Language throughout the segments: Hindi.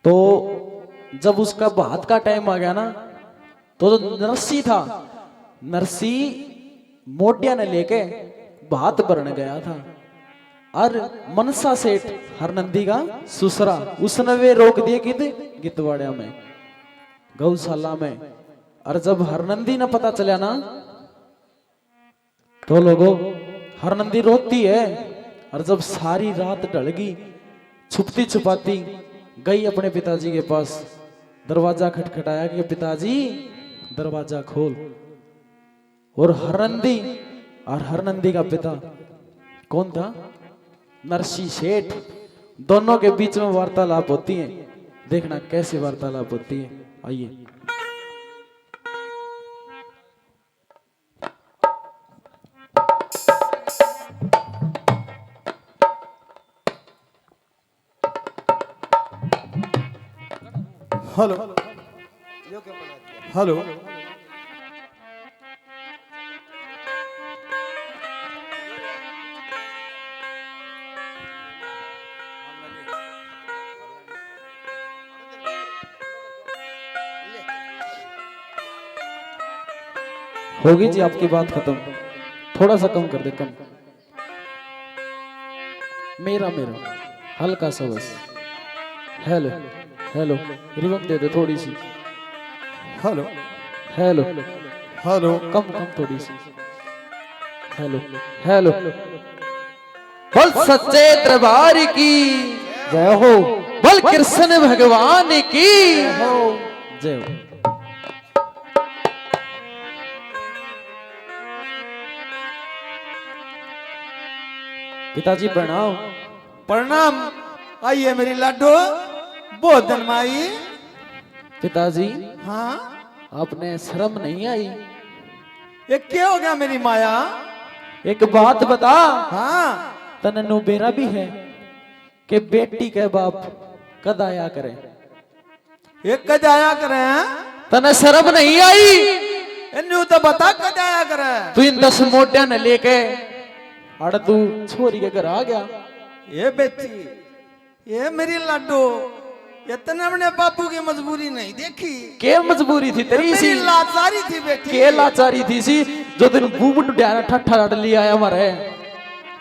तो जब उसका भात का टाइम आ गया ना, तो जो नरसी था, नरसी मोटिया ने लेके भात भरने गया था, और मनसा सेठ हरनंदी का सुसरा, उसने वे रोक दिए कि गितवाड़िया में, गौशाला में। और जब हरनंदी ने पता चला ना, तो लोगों हरनंदी रोती है। और जब सारी रात ढल गई, छुपती छुपाती गई अपने पिताजी के पास, दरवाजा खटखटाया कि पिताजी दरवाजा खोल। और हरनंदी का पिता कौन था? नरसी सेठ। दोनों के बीच में वार्तालाप होती है, देखना कैसे वार्तालाप होती है। आइए। हेलो हेलो, होगी जी आपकी बात खत्म, थोड़ा सा कम कर दे, कम। मेरा हल्का सा बस। हेलो हेलो, रिवर्ब दे दे थोड़ी सी। हेलो हेलो हेलो, कम थोड़ी सी। Hello hello. बोल सच्चे दरबार की जय हो, बोल कृष्ण भगवान की जय हो। पिताजी प्रणाम। प्रणाम। आइए मेरी लाडो, बोधन माई। पिताजी हाँ, आपने शर्म नहीं आई? ये क्या हो गया मेरी माया? एक बात बता, हाँ, तन्नू बेरा भी है कि बेटी के बाप कद आया करे? एक कद आया करे? तने शर्म नहीं आई? इन्हें तो बता कद आया करे? तू इन 10 मोटिया ने लेके अड़ तू छोरी के घर आ गया। ये बेटी, ये मेरी लाडो, इतने अपने बापू की मजबूरी नहीं देखी। के मजबूरी थी तेरी सी? मेरी लाचारी थी बेटी। के लाचारी थी सी? जो दिन बूबट डायरा ठट्ठा लड़ लिया है हमारे,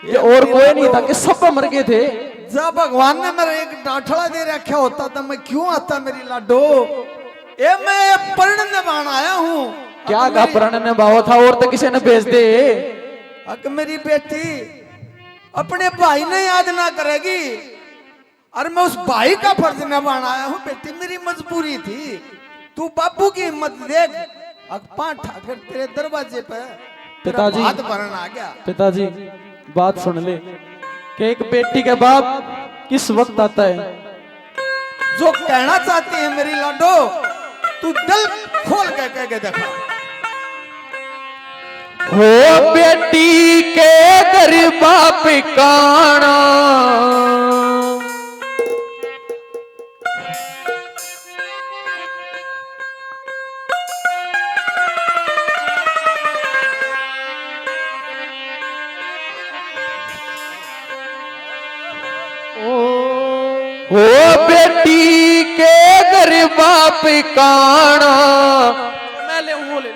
ये और कोई नहीं था कि सब मर गए थे। जब भगवान ने मेरा एक डांठड़ा दे रखा होता तो मैं क्यों आता मेरी लाडो? ये मैं पर्ण निभान आया हूँ। क्या का पर्ण निभाव था? और तो किसी ने भेज दे। अक मेरी बेटी अपने भाई ने याद ना करेगी, और मैं उस भाई का फर्ज निभान आया हूँ। बेटी मेरी मजबूरी थी, तू बापू की हिम्मत देख। अकपा ठाकर तेरे दरवाजे पे पिताजी हाथ भरन आ गया। पिताजी बात सुन ले कि एक बेटी के बाप किस वक्त आता है। जो कहना चाहती है मेरी लाडो, तू दिल खोल के कह के देखा। हो बेटी के घर बाप काना, हो बेटी के घर बाप काना। मैं ले वो ले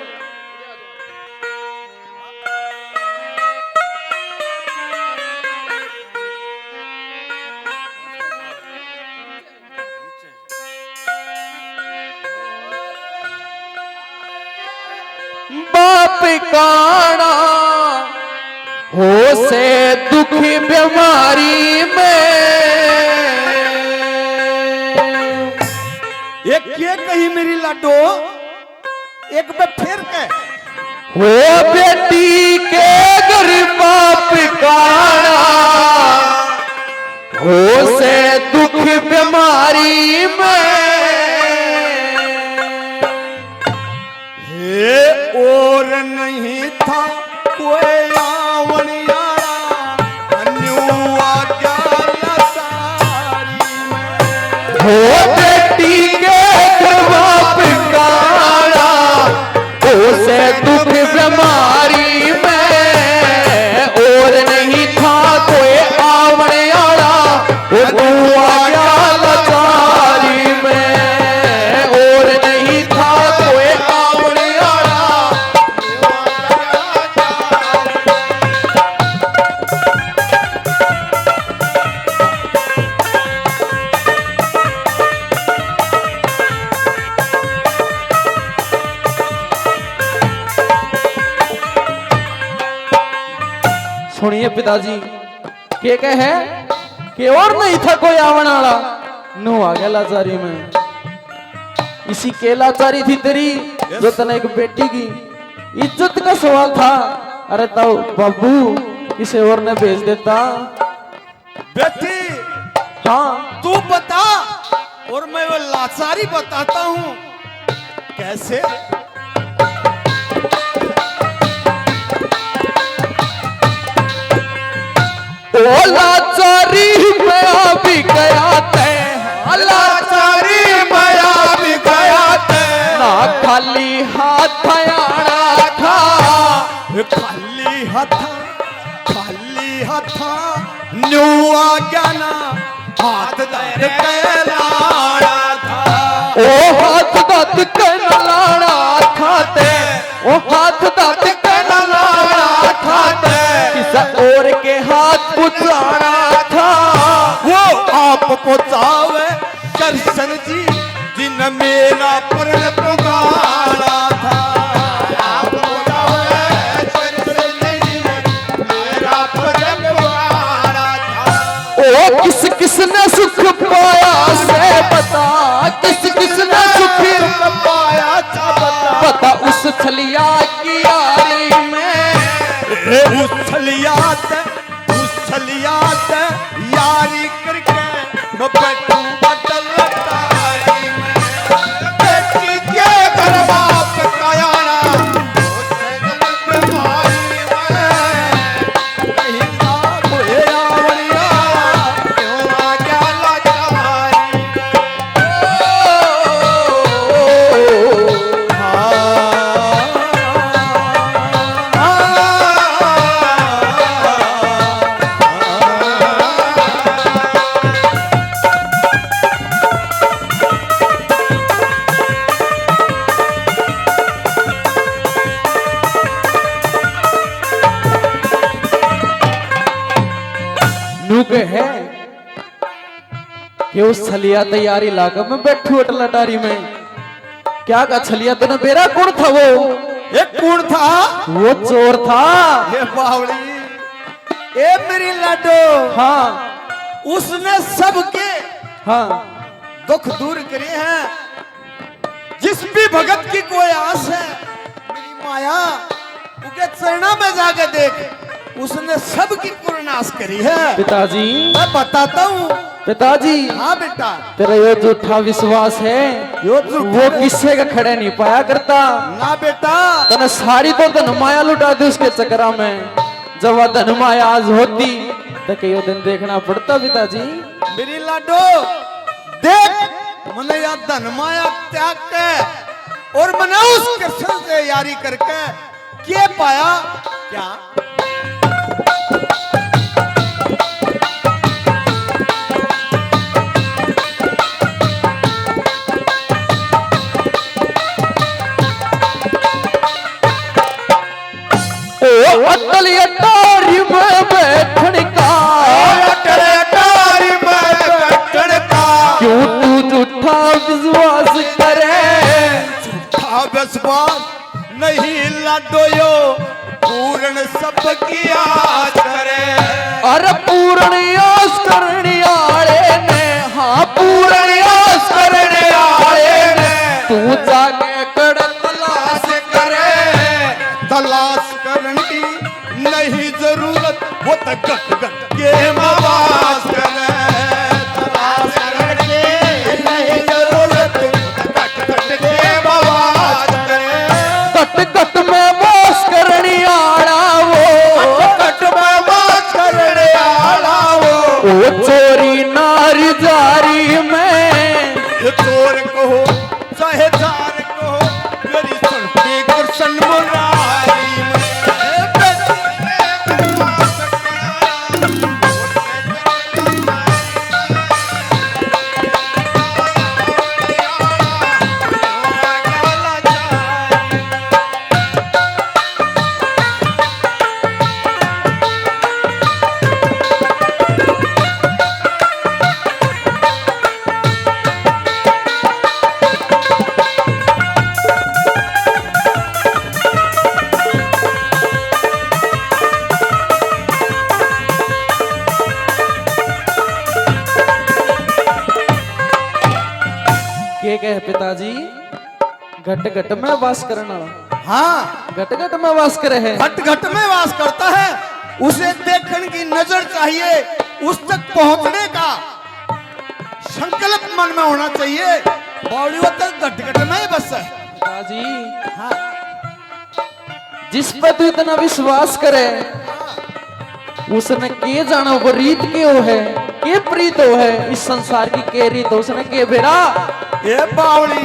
बाप काना, हो से दुखी बीमारी में। एक ये कही मेरी लाडो, एक बार फिर कह। हो बेटी के घर बाप काना, हो से दुख बीमारी में। हे और नहीं था कोई आवणियारा, अन्युआ क्या लसारी में। हो बेटी के घर बाप काना, हो से दुख बीमारी में। और नहीं था कोई आवणे आड़ा, वो दुआ क्या लाचारी पिताजी के कहे कि और नहीं था कोई आवन वाला नु आ गया लाचारी में। इसी के लाचारी थी तेरी जो तने एक बेटी की इज्जत का सवाल था। अरे तो बाबू किसी और ने भेज देता। बेटी हाँ तू बता और मैं वो लाचारी बताता हूँ कैसे। ओ लाचारी मैं भी गया थे, लाचारी मैं भी गया थे, ना खाली हाथ आना था, खाली हथा न्यू आ गया ना हाथ दर्द के लाड़ा था। ओ हाथ दर्द के लाड़ा था ते, ओ हाथ दर्द के लाड़ा था ते, किसी और के हाथ पुचाना था। वो आप पुचावे कृष्ण जी जिन मेरा प्रण पुकारा था। आप पुचावे कृष्ण जी मेरा प्रण पुकारा था। ओ किस किसने सुख पाया से बता, किस किसने सुख पाया था बता उस छलिया की यारी में। उस छलियात यारी करके मैं बैठू बटल लटारी में। बेटी के घर बाप का आना उससे गलत भाई में कहीं ना कोई आवड़िया क्यों आ गया लाचारी है कि उस छलिया तैयारी लाकर मैं बैठू अटल अटारी में। क्या का छलिया तूने बेरा कौन था वो? एक कौन था? वो चोर था। ये बावली ए मेरी लाडो। हाँ उसने सबके हाँ दुख दूर करे हैं। जिस भी भगत की कोई आस है मेरी माया उनके चरणा में जाकर देख उसने सबकी पूर्णाश करी है। पिताजी मैं बताता हूँ पिताजी। हाँ बेटा तेरा ये झूठा विश्वास है वो किस्से का खड़े नहीं पाया करता ना बेटा। तने सारी तो धन माया लुटा दी उसके चक्करा में। जब वह धन माया आज होती तो कई दिन देखना पड़ता पिताजी। मेरी लाडो देख मैंने या धन माया त्याग के और मैंने उस कृष्ण से यारी करके क्या पाया क्या? अटल अटारी में बैठन का, अटल अटारी में बैठन का क्यों तू झूठा विश्वास करे? झूठा विश्वास नहीं लाडोयो पूर्ण सबकी आस करे। अरे पूर्ण आस करने वाले ने, हाँ पूर्ण आस करने वाले ने तू जाके कर तलाश करे। तलाश करने की नहीं जरूरत वो तो गट गट के मवास करे। तलाश करने की नहीं जरूरत गट गट के मवास करे। कट कट में वास करने आड़ा वो, कट में वास करने आला वो चोरी नारी जारी में। चोर कहो चाहे जार कहो मेरी सुनती कृष्ण मुरारी में। के कहे पिताजी घट घट में वास करना। हाँ, घट घट में वास करे है। घट घट में वास करता है, उसे देखने की नजर चाहिए, उस तक पहुंचने का संकल्प मन में होना चाहिए। बॉलीवुड तक घट घट में ही बस है। पिताजी हाँ, जिस पे तू इतना विश्वास करे उसने के जाना वो रीत के हो है, के प्रीत हो है, इस संसार की के रीत हो उसने के बेरा। ये बावली,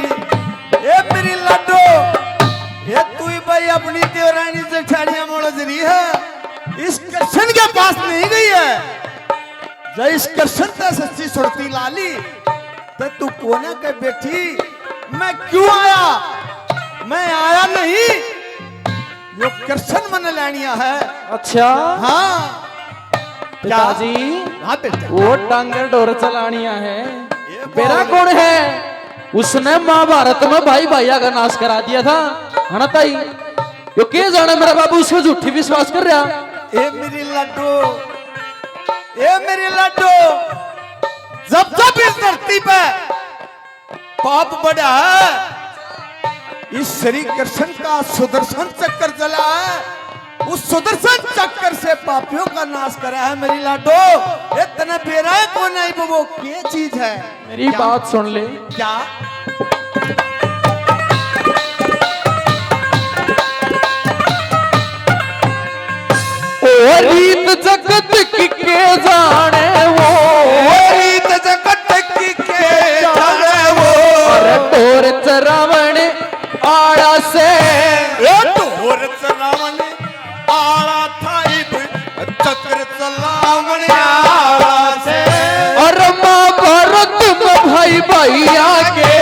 ये मेरी लड्डू, ये तू ही भाई अपनी देवरानी से छाड़ियां मोड़ रही है, इस कृष्ण के पास नहीं गई है। जब इस कृष्ण से सच्ची सुरती लाली तो तू कोने के बेटी, मैं क्यों आया? मैं आया नहीं, यो कृष्ण मन लेनिया है। अच्छा हाँ पिताजी, हाँ बेटा, वो डांगर डोर चलानिया है। ये बेरा कौन है? उसने महाभारत में भाई भैया का नाश करा दिया था, है ना ताई? यो के जाने मेरा बाबू उसको झूठी विश्वास कर रहा। ए मेरी लड्डू, ए मेरी लड्डू, जब जब इस धरती पे पाप बढ़ा है, इस श्री कृष्ण का सुदर्शन चक्कर चला है, उस सुदर्शन चक्कर से पापियों का नाश करा है मेरी लाडो। इतना बेरा को नहीं वो क्या चीज है? मेरी बात सुन ले। क्या? ओ रीत जगत की के जाने वो, रीत जगत की के जाने वो, अरे तोर चरावण आड़ा से, तोर चरावण आड़ा था चक्र चलावण आड़ा से। और महाभारत में भाई भैया के,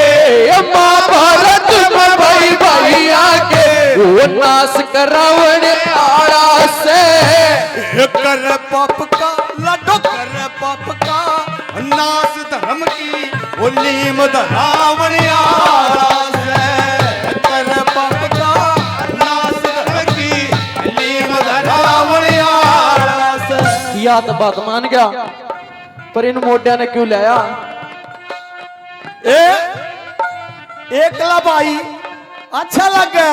महाभारत में भाई भैया के वो नाश करावण आड़ा से। कर पाप का लड्डू, कर पाप का नाश धर्म की वो नीम धरावण आड़ा से। कर पाप का नाश धर्म की नीम धरावण आड़ा से। या तो बात मान गया, पर इन मोटिया ने क्यों लाया? एकला भाई अच्छा लगे,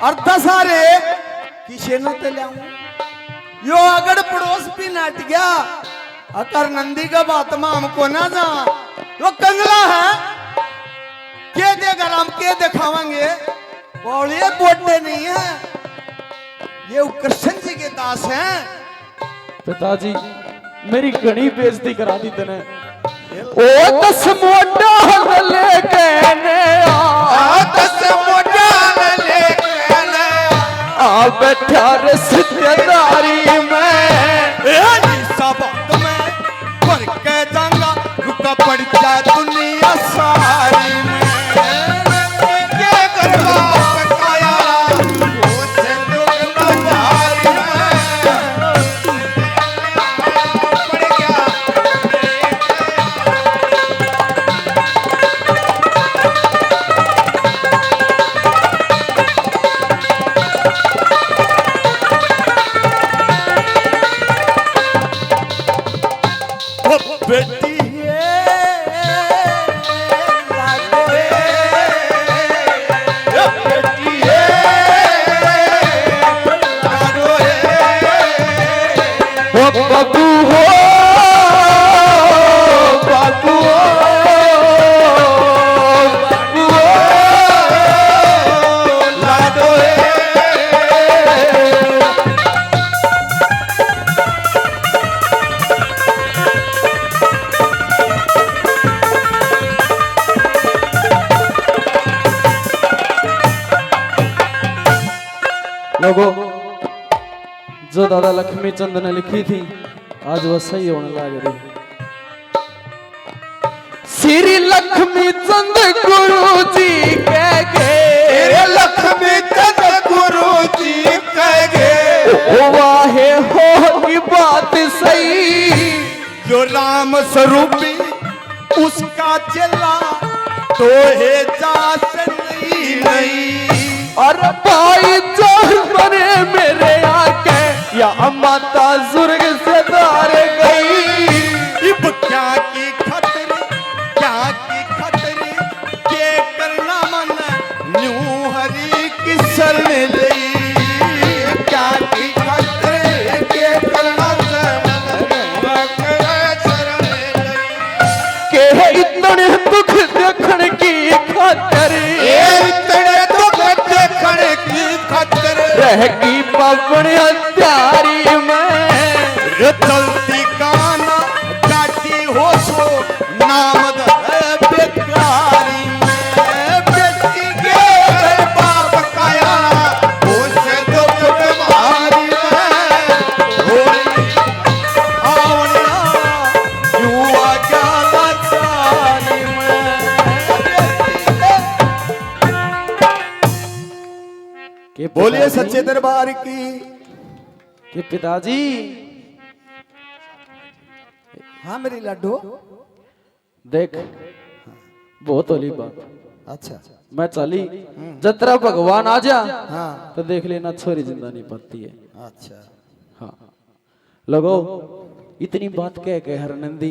अर्धा सारे किसे न ते लाऊं, यो अगड़ पड़ोस भी नाट गया। अकर नंदी का बात में हमको ना जा, यो कंगला है, के देगा हम के दिखावेंगे? बोलिए बोलते नहीं है, ये कृष्ण जी के दास हैं। पिताजी मेरी घनी बेइज्जती करा दी तने। ओ दस मोटा लेके दस मोटा लेके आ बैठा रिश्तेदारी में, सब तुम्हें भर के जाऊंगा, रुका पड़ जाए दुनिया सारी में। के करवा पकाया उसे दुख नजारी में पड़ गया। बेटी बाबू हो, बाबू हो, बाबू हो, लाडो लोगों, जो दादा लक्ष्मी चंद ने लिखी थी आज वह सही होने लग रही। श्री लक्ष्मी चंद गुरु जी कह गए, लक्ष्मी चंद गुरु जी कह गए, वाहे हो की बात सही, जो राम स्वरूपी उसका चला तो है जास नहीं। और भाई जोर बने मेरे आके या माता जुर्ग से दार गई। इब क्या की खतरे, क्या की खतरे, दुख देखण की खातर तेरे दुख देखण की खातिर रह की पावन हत्यारी में चलती काना गाती हो सो नाम बेकारी में बेटी के घर बाप काया उसे दुख बीमारी में होली आवनिया युवा क्या लाचारी के बोलिए पिताजी- सच्चे दरबार की कि पिताजी हाँ मेरी लड्डू देख बहुत होली बात अच्छा मैं चली जतरा भगवान आ जा हाँ तो देख लेना छोरी जिंदा नहीं पाती है। अच्छा हाँ लगो इतनी बात कह के हरनंदी